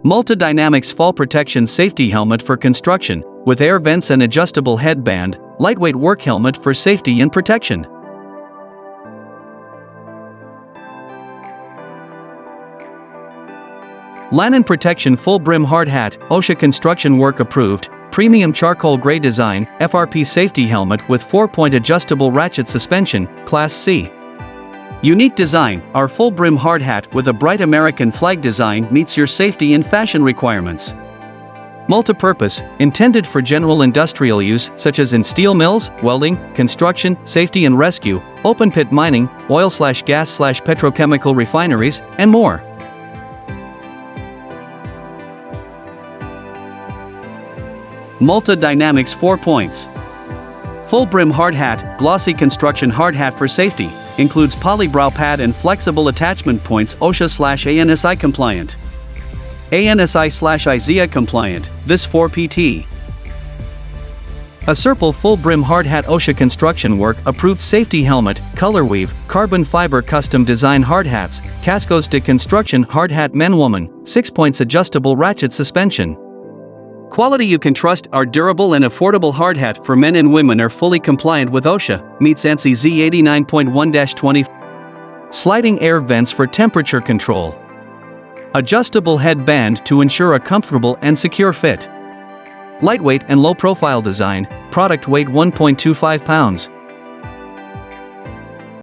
Malta Dynamics Fall Protection Safety Helmet for construction, with air vents and adjustable headband, lightweight work helmet for safety and protection. LANON Protection Full Brim Hard Hat, OSHA Construction Work Approved, Premium Charcoal Gray Design, FRP Safety Helmet with 4-point adjustable ratchet suspension, Class C. Unique design, our full brim hard hat with a bright American flag design meets your safety and fashion requirements. Multi-purpose, intended for general industrial use such as in steel mills, welding, construction, safety and rescue, open-pit mining, oil/gas/petrochemical refineries, and more. Malta Dynamics 4 points. Full brim hard hat, glossy construction hard hat for safety, includes polybrow pad and flexible attachment points, OSHA/ANSI compliant. ANSI/IZEA compliant, this 4PT. ACERPAL Full Brim Hard Hat OSHA Construction Work Approved Safety Helmet, Color Weave, Carbon Fiber Custom Design Hard Hats, Cascos de Construction Hard Hat Men/Woman, 6 points adjustable ratchet suspension. Quality you can trust. Our durable and affordable hard hat for men and women are fully compliant with OSHA, meets ANSI Z89.1-20. Sliding air vents for temperature control. Adjustable headband to ensure a comfortable and secure fit. Lightweight and low-profile design, product weight 1.25 pounds.